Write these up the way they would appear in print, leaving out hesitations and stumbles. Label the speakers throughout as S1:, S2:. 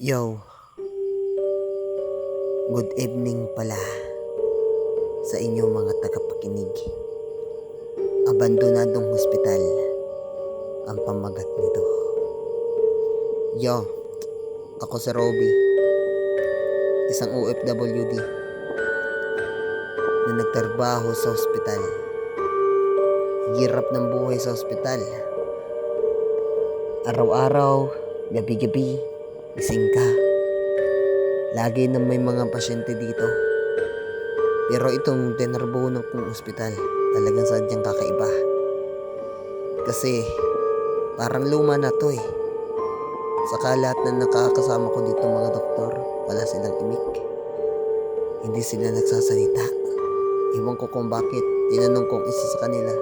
S1: Yo, good evening pala sa inyo mga tagapakinig. Abandonadong hospital ang pamagat nito. Yo, ako si Robby, isang OFWD na nagtrabaho sa hospital. Hirap ng buhay sa hospital. Araw-araw, gabi-gabi, gising ka. Lagi na may mga pasyente dito. Pero itong tinarbunan kong ospital, talagang sadyang kakaiba. Kasi parang luma na to eh. Saka lahat na nakakasama ko dito mga doktor, wala silang imik. Hindi sila nagsasalita. Iwan ko kung bakit. Tinanong kong isa sa kanila,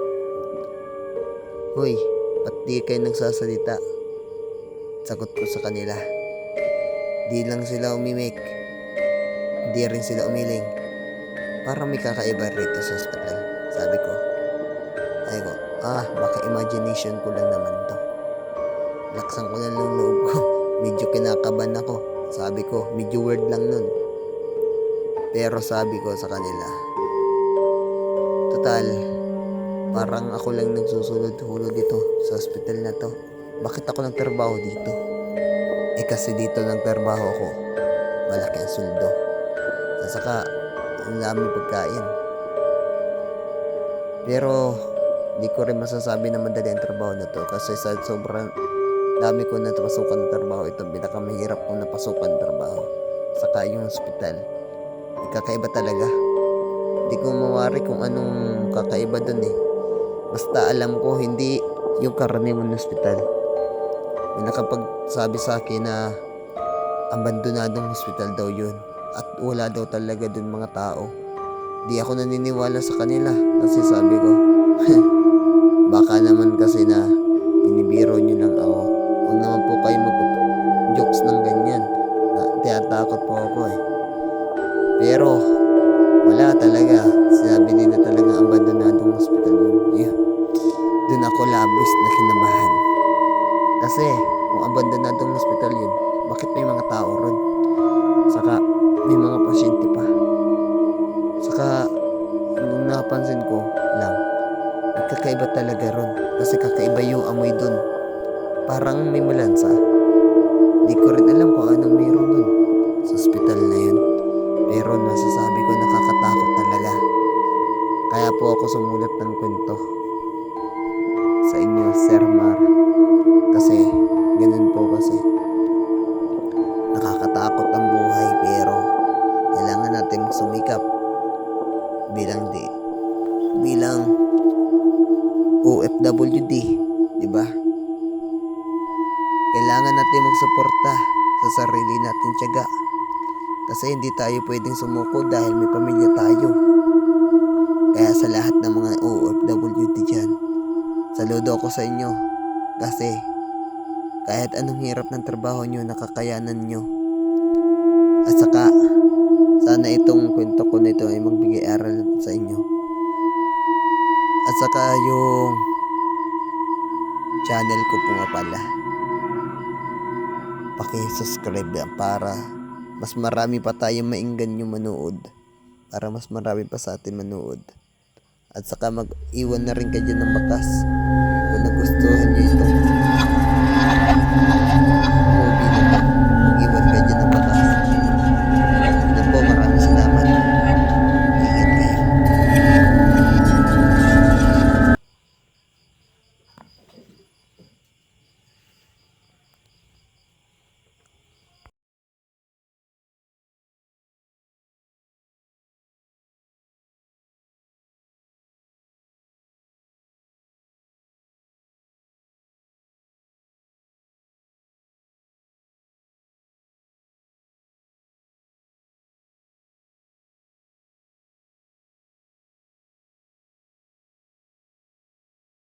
S1: "Hoy, ba't di kayo nagsasalita?" Sagot ko sa kanila, di lang sila umimik, di rin sila umiling. Parang may kakaiba rito sa hospital. Sabi ko, baka imagination ko lang naman to. Laksan ko lang ng loob ko. Medyo kinakabahan ako. Sabi ko, medyo weird lang nun. Pero sabi ko sa kanila, total, parang ako lang nagsusulod-hulod dito sa hospital na to. Bakit ako nagtrabaho dito? Kasi dito nagtrabaho ako, malaki ang sweldo. At saka, ang daming pagkain. Pero, di ko rin masasabi na madali ang trabaho na to. Kasi sa sobrang dami ko napasukan na trabaho, itong pinakamahirap kong napasukan na trabaho. Saka yung hospital, kakaiba talaga. Di ko mawari kung anong kakaiba dun eh. Basta alam ko, hindi yung karaniwan na hospital. May nakapagsabi sa akin na abandonadong hospital daw yun. At wala daw talaga dun mga tao. Di ako naniniwala sa kanila. Kasi sabi ko, baka naman kasi na pinibiro nyo lang ako. Huwag naman po kayo mag-jokes ng ganyan. Tiyatakot po ako eh. Pero wala talaga. Sinabi nila talaga abandonadong hospital yun. Dun ako labis na kinabahan. Kasi kung abandonadong hospital yun, bakit may mga tao ron? Saka may mga pasyente pa. Saka nung napansin ko lang, kakaiba talaga ron. Kasi kakaiba yung amoy dun. Parang may malansa. Di ko rin alam kung anong meron dun sa hospital na yun. Pero masasabi ko nakakatakot talaga. Kaya po ako sumulat ng kwento sa inyo, Sir Mar. Kasi ganun po kasi. Nakakatakot ang buhay pero kailangan natin sumikap bilang OFWD, di ba? Kailangan natin magsuporta sa sarili natin tiyaga. Kasi hindi tayo pwedeng sumuko dahil may pamilya tayo. Kaya sa lahat ng mga OFWD dyan, saludo ako sa inyo. Kasi kahit anong hirap ng trabaho nyo, nakakayanan nyo. At saka, sana itong kwento ko nito ay magbigay aral sa inyo. At saka yung channel ko po nga pala, paki-subscribe yan para mas marami pa tayong mainggan yung manood. Para mas marami pa sa atin manood. At saka mag-iwan na rin kayo ng bakas kung nagustuhan nyo ito.